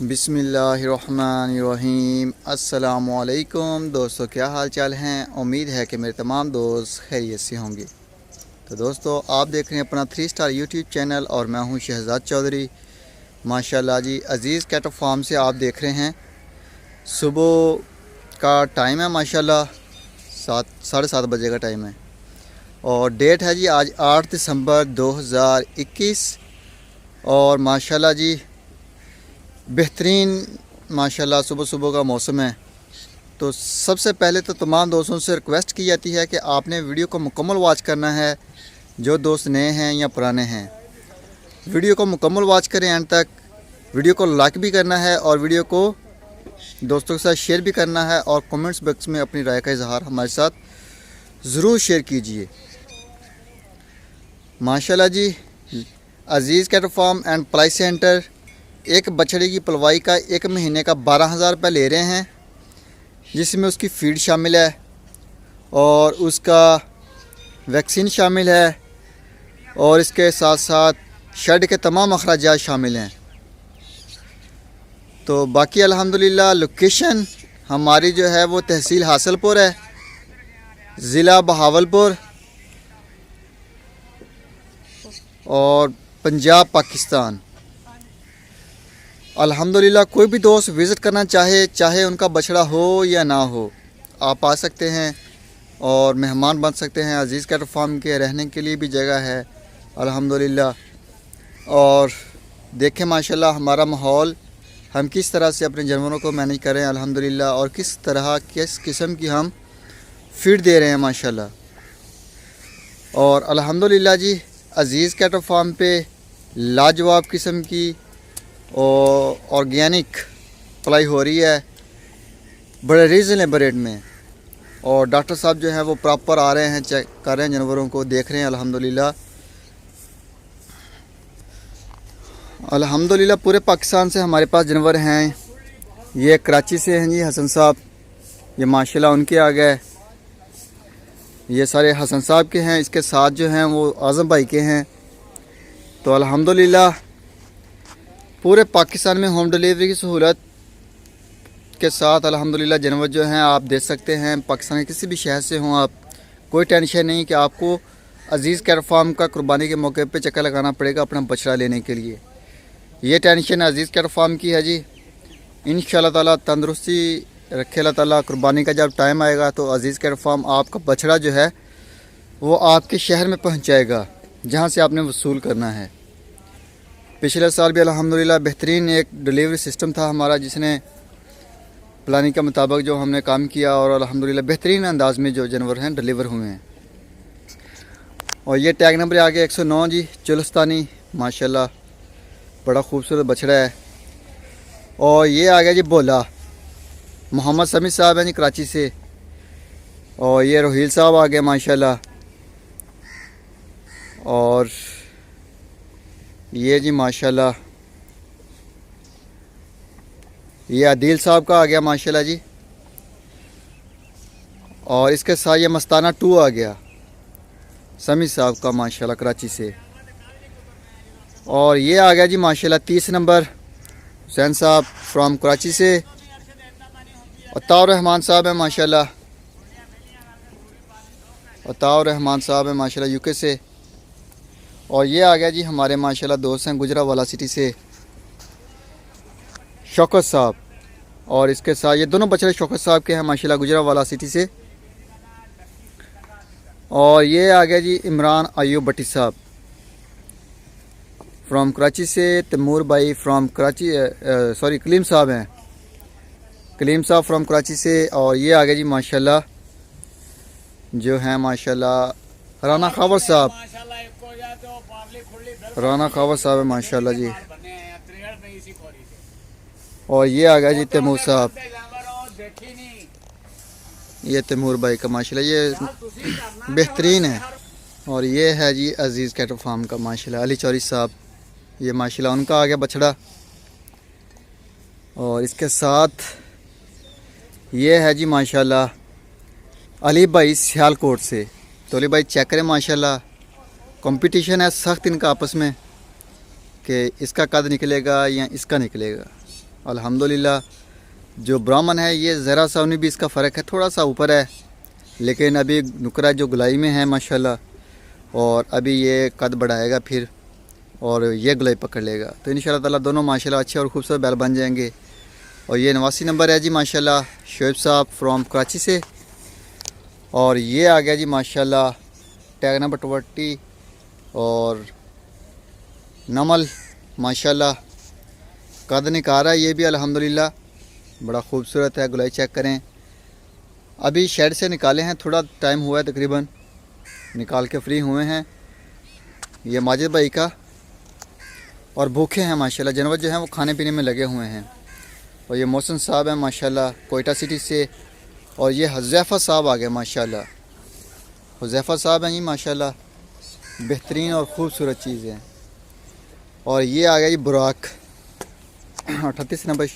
बिस्मिल्लाहिर्रहमानिर्रहीम। अस्सलामुअलैकुम दोस्तों, क्या हाल चाल हैं। उम्मीद है कि मेरे तमाम दोस्त खैरियत से होंगे। तो दोस्तों, आप देख रहे हैं अपना 3 स्टार यूट्यूब चैनल और मैं हूं शहजाद चौधरी। माशाल्लाह जी, अज़ीज़ कैटल फार्म से आप देख रहे हैं। सुबह का टाइम है माशाल्लाह, 7 साढ़े 7 बजे का टाइम है और डेट है जी आज 8 दिसंबर 2021। और माशाल्लाह जी बेहतरीन माशाल्लाह सुबह सुबह का मौसम है। तो सबसे पहले तो तमाम दोस्तों से रिक्वेस्ट की जाती है कि आपने वीडियो को मुकम्मल वॉच करना है। जो दोस्त नए हैं या पुराने हैं, वीडियो को मुकम्मल वॉच करें एंड तक। वीडियो को लाइक भी करना है और वीडियो को दोस्तों के साथ शेयर भी करना है और कमेंट्स बॉक्स में अपनी राय का इजहार हमारे साथ ज़रूर शेयर कीजिए। माशाल्लाह ji, Aziz cattle farm and पलाई सेंटर एक बछड़े की पलवाई का 1 महीने का 12,000 रुपये ले रहे हैं, जिसमें उसकी फीड शामिल है और उसका वैक्सीन शामिल है और इसके साथ साथ शेड के तमाम अखराजात शामिल हैं। तो बाकी अल्हम्दुलिल्लाह लोकेशन हमारी जो है वो तहसील हासिलपुर है, ज़िला बहावलपुर और पंजाब पाकिस्तान। अल्हम्दुलिल्लाह कोई भी दोस्त विज़िट करना चाहे उनका बछड़ा हो या ना हो, आप आ सकते हैं और मेहमान बन सकते हैं। अज़ीज़ कैटल फार्म के रहने के लिए भी जगह है अल्हम्दुलिल्लाह। और देखें माशाल्लाह हमारा माहौल, हम किस तरह से अपने जानवरों को मैनेज करें अल्हम्दुलिल्लाह और किस किस्म की हम फीड दे रहे हैं माशाल्लाह। और अल्हम्दुलिल्लाह जी, अज़ीज़ कैटल फार्म पे लाजवाब किस्म की और ऑर्गेनिक पलाई हो रही है बड़े रीज़नेबल रेट में। और डॉक्टर साहब जो हैं वो प्रॉपर आ रहे हैं, चेक कर रहे हैं, जानवरों को देख रहे हैं अल्हम्दुलिल्लाह। अल्हम्दुलिल्लाह पूरे पाकिस्तान से हमारे पास जानवर हैं। ये कराची से हैं जी हसन साहब, ये माशाल्लाह उनके आ गए। ये सारे हसन साहब के हैं, इसके साथ जो हैं वो आज़म भाई के हैं। तो अल्हम्दुलिल्लाह पूरे पाकिस्तान में होम डिलीवरी की सहूलत के साथ अल्हम्दुलिल्लाह जानवर जो हैं आप दे सकते हैं। पाकिस्तान के किसी भी शहर से हों आप, कोई टेंशन नहीं कि आपको अज़ीज़ कैटल फार्म का कुर्बानी के मौके पे चक्कर लगाना पड़ेगा अपना बछड़ा लेने के लिए। ये टेंशन अज़ीज़ कैटल फार्म की है जी। इंशाअल्लाह ताला तंदुरुस्ती रखे अल्लाह ताला। कुर्बानी का जब टाइम आएगा तो अज़ीज़ कैटल फार्म आपका बछड़ा जो है वो आपके शहर में पहुँचाएगा जहाँ से आपने वसूल करना है। पिछले साल भी अल्हम्दुलिल्लाह बेहतरीन एक डिलीवरी सिस्टम था हमारा, जिसने प्लानिंग के मुताबिक जो हमने काम किया और अल्हम्दुलिल्लाह बेहतरीन अंदाज में जो जानवर हैं डिलीवर हुए हैं। और ये टैग नंबर आ गया 109 जी, चुलस्तानी माशाल्लाह बड़ा खूबसूरत बछड़ा है। और ये आ गया जी बोला, मोहम्मद समी साहब हैं जी कराची से। और ये रोहील साहब आ गए माशाल्लाह। और ये जी माशाल्लाह ये आदिल साहब का आ गया माशाल्लाह जी। और इसके साथ ये मस्ताना 2 आ गया समी साहब का माशाल्लाह कराची से। और ये आ गया जी माशाल्लाह 30 नंबर हुसैन साहब फ्रॉम कराची से। अताउर रहमान साहब है माशाल्लाह, अताउर रहमान साहब है माशाल्लाह यूके से। और ये आ गया जी हमारे माशाल्लाह दोस्त हैं गुजरावाला सिटी से शौकत साहब। और इसके साथ ये दोनों बछड़े शौकत साहब के हैं माशाल्लाह गुजरावाला सिटी से। और ये आ गया जी इमरान अयूब भट्टी साहब फ्रॉम कराची से। तैमूर भाई फ्रॉम कराची, सॉरी कलीम साहब हैं, कलीम साहब फ्रॉम कराची से। और ये आ गया जी माशाल्लाह जो हैं माशाल्लाह राना खावर साहब, राना खावर साहब है माशाल्लाह जी। और ये आ गया जी तैमूर साहब, ये तैमूर भाई का माशाल्लाह ये बेहतरीन है। और ये है जी अज़ीज़ कैटल फार्म का माशाल्लाह अली चौरी साहब, ये माशाल्लाह उनका आ गया बछड़ा। और इसके साथ ये है जी माशाल्लाह अली भाई सियालकोट से। तो अली भाई चेक करें माशाल्लाह, कंपटीशन है सख्त इनका आपस में कि इसका कद निकलेगा या इसका निकलेगा। अल्हम्दुलिल्लाह। जो ब्राह्मण है ये ज़रा सा 19-20 का फ़र्क है, थोड़ा सा ऊपर है, लेकिन अभी नुकरा जो गुलाई में है माशाल्लाह, और अभी ये कद बढ़ाएगा फिर और ये गुलाई पकड़ लेगा। तो इंशाअल्लाह ताला दोनों माशाल्लाह अच्छे और खूबसूरत बैल बन जाएंगे। और ये 89 नंबर है जी माशाल्लाह शोएब साहब फ्रॉम कराची से। और ये आ गया जी माशाल्लाह टैग नंबर 20 और नमल माशाल्लाह कद निकाल रहा है ये भी अल्हम्दुलिल्लाह, बड़ा खूबसूरत है। गुलाई चेक करें, अभी शेड से निकाले हैं, थोड़ा टाइम हुआ है, तकरीबन निकाल के फ्री हुए हैं। ये माजिद भाई का, और भूखे हैं माशाल्लाह, जानवर जो हैं वो खाने पीने में लगे हुए हैं। और ये मोहसिन साहब हैं माशाल्लाह कोयटा सिटी से। और ये हुज़ैफ़ा साहब आ गए माशाल्लाह, हुज़ैफ़ा साहब हैं जी माशाल्लाह, बेहतरीन और ख़ूबसूरत चीज़ है। और ये आ गया जी बुराक 38 नंबर।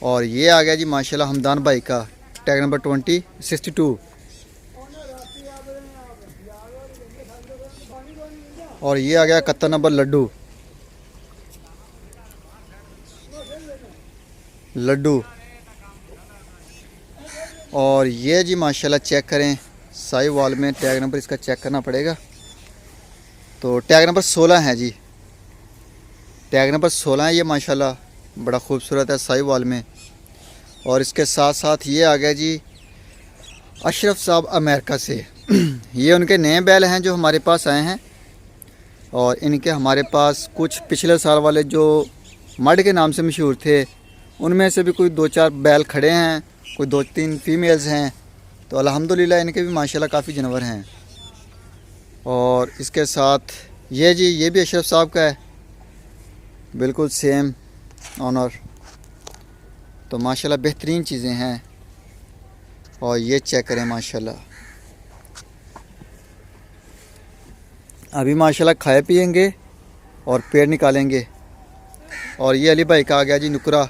और ये आ गया जी माशाल्लाह हमदान भाई का टैग नंबर 62। और ये आ गया 71 नंबर लड्डू। और ये जी माशाल्लाह चेक करें साई वाल में, टैग नंबर इसका चेक करना पड़ेगा। तो टैग नंबर 16 है जी, टैग नंबर 16 है ये माशाल्लाह, बड़ा खूबसूरत है साई वाल में। और इसके साथ साथ ये आ गया जी अशरफ साहब अमेरिका से। ये उनके नए बैल हैं जो हमारे पास आए हैं। और इनके हमारे पास कुछ पिछले साल वाले जो मड के नाम से मशहूर थे, उनमें से भी कोई 2-4 बैल खड़े हैं, कोई 2-3 फीमेल्स हैं। तो अल्हम्दुलिल्लाह इनके भी माशाल्लाह काफ़ी जानवर हैं। और इसके साथ ये जी ये भी अशरफ साहब का है, बिल्कुल सेम ऑनर। तो माशाल्लाह बेहतरीन चीज़ें हैं। और ये चेक करें माशाल्लाह, अभी माशाल्लाह खाए पिएंगे और पेड़ निकालेंगे। और ये अली भाई का आ गया जी नुकरा,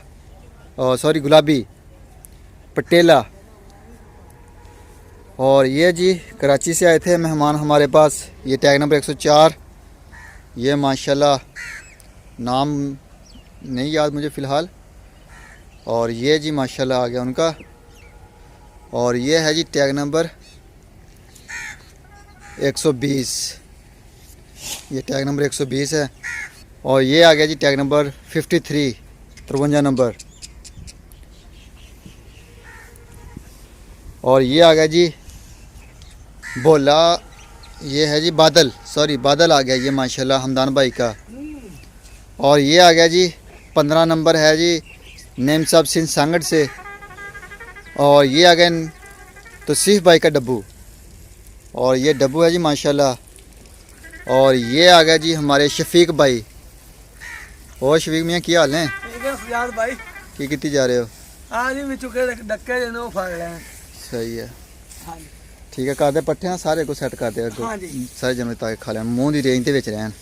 सॉरी गुलाबी पटेला। और ये जी कराची से आए थे मेहमान हमारे पास, ये टैग नंबर 104। ये माशाल्लाह नाम नहीं याद मुझे फ़िलहाल। और ये जी माशाल्लाह आ गया उनका। और ये है जी टैग नंबर 120, ये टैग नंबर 120 है। और ये आ गया जी टैग नंबर 53 नंबर। और ये आ गया जी भोला, ये है जी बादल, सॉरी बादल आ गया ये माशाल्लाह हमदान भाई का। और ये आ गया जी 15 नंबर है जी नेम साहब सिंह सांगड़ से। और ये आ गया तौसीफ भाई का डब्बू, और ये डब्बू है जी माशाल्लाह। और ये आ गया जी हमारे शफीक भाई। और शफीक मियाँ क्या हाल है भाई की कितनी जा रहे हो? सही है, ठीक है, कर दे पट्ठे ना सारे को सेट कर दे, सारे जानवर ताकि खा लें, मुँह की रेंज के रहन।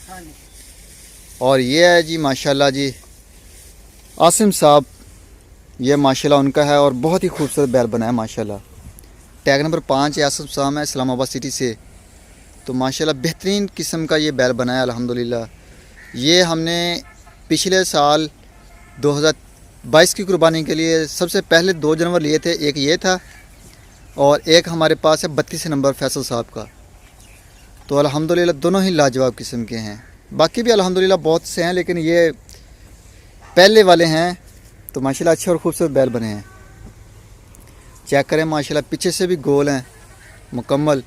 और ये है जी माशाल्लाह जी आसिम साहब, ये माशाल्लाह उनका है और बहुत ही खूबसूरत बैल बना है माशाल्लाह। टैग नंबर 5 है, आसिम साहब है इस्लामाबाद सिटी से। तो माशाल्लाह बेहतरीन किस्म का ये बैल बनाया अल्हम्दुलिल्लाह। ये हमने पिछले साल 2022 की कुर्बानी के लिए सबसे पहले 2 जानवर लिए थे, एक ये था और एक हमारे पास है 32 नंबर फैसल साहब का। तो अल्हम्दुलिल्लाह दोनों ही लाजवाब किस्म के हैं। बाकी भी अल्हम्दुलिल्लाह बहुत से हैं, लेकिन ये पहले वाले हैं। तो माशाल्लाह अच्छे और खूबसूरत बैल बने हैं। चेक करें माशाल्लाह, पीछे से भी गोल हैं मुकम्मल,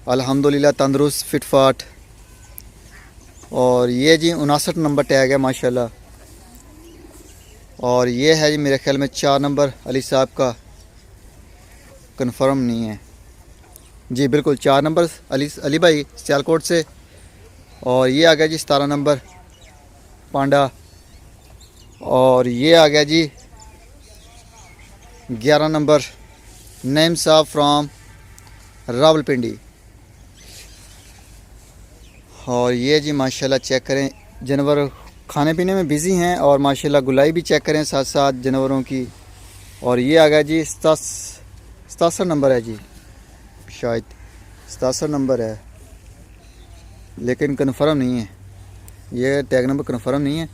अल्हम्दुलिल्लाह तंदुरुस्त फिट फाट। और ये जी 59 नंबर टैग है माशाल्लाह। और ये है जी मेरे ख्याल में 4 नंबर अली साहब का, कंफर्म नहीं है जी, बिल्कुल 4 नंबर अली भाई सियालकोट से। और ये आ गया जी 17 नंबर पांडा। और ये आ गया जी 11 नंबर नईम साहब फ्रॉम रावलपिंडी। और ये जी माशाल्लाह चेक करें, जानवर खाने पीने में बिज़ी हैं और माशाल्लाह गुलाई भी चेक करें साथ साथ जानवरों की। और ये आ गया जी 77 नंबर है जी, शायद 77 नंबर है, लेकिन कन्फर्म नहीं है, ये टैग नंबर कन्फर्म नहीं है।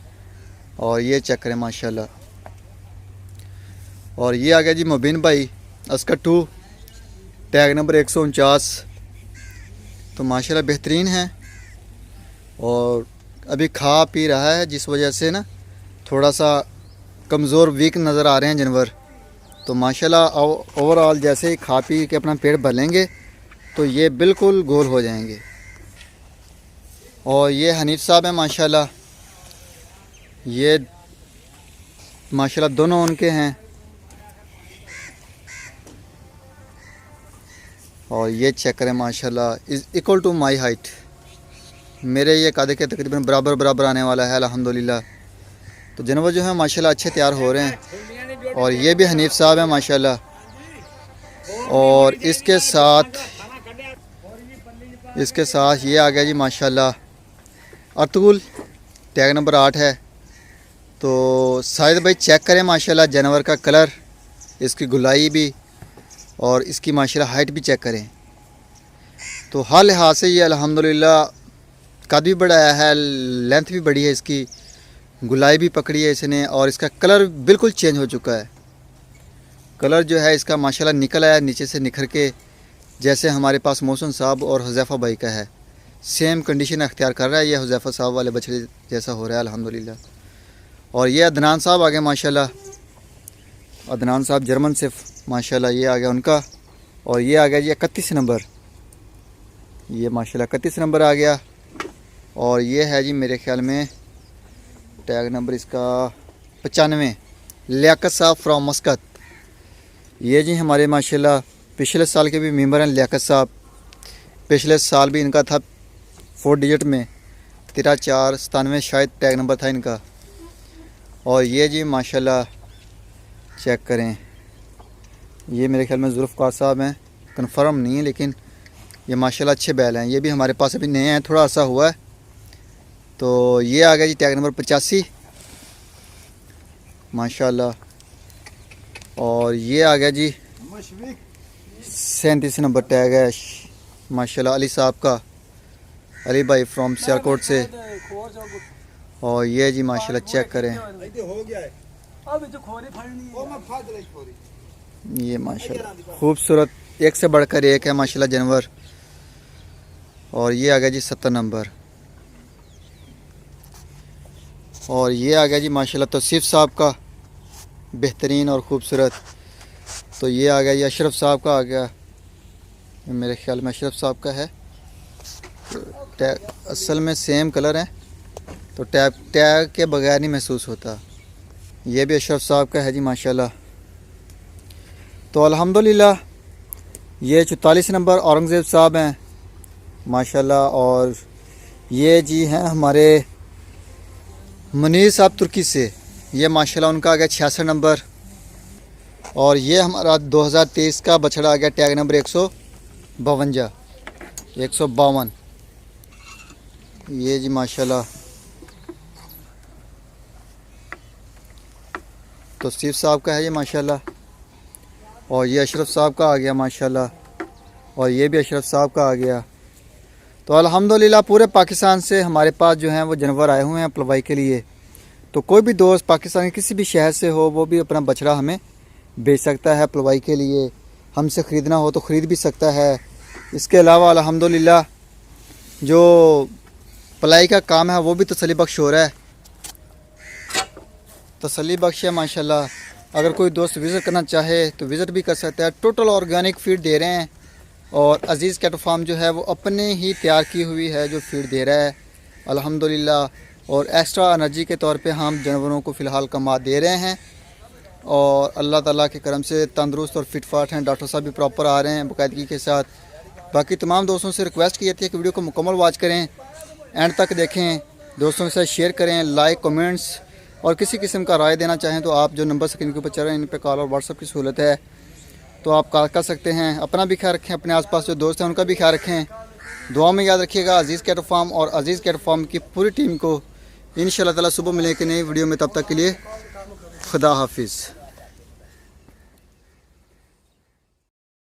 और ये चेक करें माशाल्लाह। और ये आ गया जी मुबीन भाई अस्कर 2, टैग नंबर 149। तो माशाल्लाह बेहतरीन है और अभी खा पी रहा है, जिस वजह से ना थोड़ा सा कमज़ोर वीक नज़र आ रहे हैं जानवर। तो माशाल्लाह ओवरऑल जैसे ही खा पी के अपना पेट भर लेंगे तो ये बिल्कुल गोल हो जाएंगे। और ये हनीफ साहब हैं माशाल्लाह, ये माशाल्लाह दोनों उनके हैं। और ये चेक करें माशाल्लाह is equal to my height, मेरे ये कादे के तकरीबन बराबर बराबर आने वाला है अल्हम्दुलिल्लाह। तो जानवर जो है माशाल्लाह अच्छे तैयार हो रहे हैं। और ये भी हनीफ साहब हैं माशाल्लाह। और इसके साथ ये आ गया जी माशाल्लाह अर्तुगुल, टैग नंबर 8 है। तो शायद भाई चेक करें माशाल्लाह जानवर का कलर, इसकी गुलाई भी और इसकी माशाल्लाह हाइट भी चेक करें। तो हर लिहाज से ये अल्हम्दुलिल्लाह कद भी बढ़ाया है, लेंथ भी बड़ी है, इसकी गुलाई भी पकड़ी है इसने और इसका कलर बिल्कुल चेंज हो चुका है। कलर जो है इसका माशाल्लाह निकल आया नीचे से निखर के, जैसे हमारे पास मोहसिन साहब और हुज़ैफ़ा भाई का है, सेम कंडीशन अख्तियार कर रहा है। ये हुज़ैफ़ा साहब वाले बछड़े जैसा हो रहा है अल्हम्दुलिल्लाह। और ये अदनान साहब आ गए माशाल्लाह, अदनान साहब जर्मन से माशाल्लाह, ये आ गया उनका। और ये आ गया जी 31 नंबर, ये माशाल्लाह 31 नंबर आ गया। और ये है जी मेरे ख्याल में टैग नंबर इसका 95, लियाकत साहब फ्रॉम मस्कत। ये जी हमारे माशाल्लाह पिछले साल के भी मेंबर हैं लियाकत साहब, पिछले साल भी इनका था 4 डिजिट में 13,497 शायद टैग नंबर था इनका। और ये जी माशाल्लाह चेक करें, ये मेरे ख्याल में जुल्फ़कार साहब हैं, कंफर्म नहीं है लेकिन ये माशाल्लाह अच्छे बैल हैं। ये भी हमारे पास अभी नए हैं, थोड़ा अर्सा हुआ है। तो ये आ गया जी टैग नंबर 85 माशाल्लाह। और ये आ गया जी 37 नंबर टैग है माशाल्लाह अली साहब का, अली भाई फ्रॉम सियालकोट से। और ये जी माशाल्लाह चेक करें, ये माशाल्लाह खूबसूरत एक से बढ़कर एक है माशाल्लाह जानवर। और ये आ गया जी 70 नंबर। और ये आ गया जी माशाल्लाह तौसीफ साहब का, बेहतरीन और ख़ूबसूरत। तो ये आ गया जी अशरफ साहब का आ गया, मेरे ख्याल में अशरफ साहब का है। टैग असल में सेम कलर है तो टैग के बगैर नहीं महसूस होता। ये भी अशरफ साहब का है जी माशाल्लाह। तो अल्हम्दुलिल्लाह ये 44 नंबर औरंगज़ेब साहब हैं माशाल्लाह। और ये जी हैं हमारे मुनीर साहब तुर्की से, ये माशाल्लाह उनका आ गया 66 नंबर। और ये हमारा 2023 का बछड़ा आ गया टैग नंबर 152। ये जी माशाल्लाह तो तौसीफ साहब का है ये माशाल्लाह। और ये अशरफ साहब का आ गया माशाल्लाह। और ये भी अशरफ साहब का आ गया। तो अल्हम्दुलिल्लाह पूरे पाकिस्तान से हमारे पास जो हैं वो जानवर आए हुए हैं पलवाई के लिए। तो कोई भी दोस्त पाकिस्तान के किसी भी शहर से हो वो भी अपना बछड़ा हमें बेच सकता है पलवाई के लिए, हमसे ख़रीदना हो तो ख़रीद भी सकता है। इसके अलावा अल्हम्दुलिल्लाह जो पलाई का काम है वो भी तसल्ली बख्श हो रहा है, तसल्ली बख्श है माशाल्लाह। अगर कोई दोस्त विज़िट करना चाहे तो विज़िट भी कर सकता है। टोटल ऑर्गेनिक फीड दे रहे हैं और अज़ीज़ कैटल फार्म जो है वो अपने ही तैयार की हुई है जो फीड दे रहा है अल्हम्दुलिल्लाह। और एक्स्ट्रा एनर्जी के तौर पे हम जानवरों को फ़िलहाल कमा दे रहे हैं और अल्लाह ताला के करम से तंदुरुस्त और फिट फाट हैं। डॉक्टर साहब भी प्रॉपर आ रहे हैं बाकायदगी के साथ। बाकी तमाम दोस्तों से रिक्वेस्ट की जाती है कि वीडियो को मुकम्मल वॉच करें, एंड तक देखें, दोस्तों के साथ शेयर करें, लाइक कमेंट्स। और किसी किस्म का राय देना चाहें तो आप जो नंबर स्क्रीन के ऊपर चल रहे हैं इन पर कॉल और व्हाट्सअप की सहूलत है, तो आप कॉल कर सकते हैं। अपना भी ख्याल रखें, अपने आसपास जो दोस्त हैं उनका भी ख्याल रखें। दुआ में याद रखिएगा अज़ीज़ कैटल फार्म और अज़ीज़ कैटल फार्म की पूरी टीम को। इंशाअल्लाह ताला सुबह मिलेंगे नई वीडियो में, तब तक के लिए खुदा हाफिज़।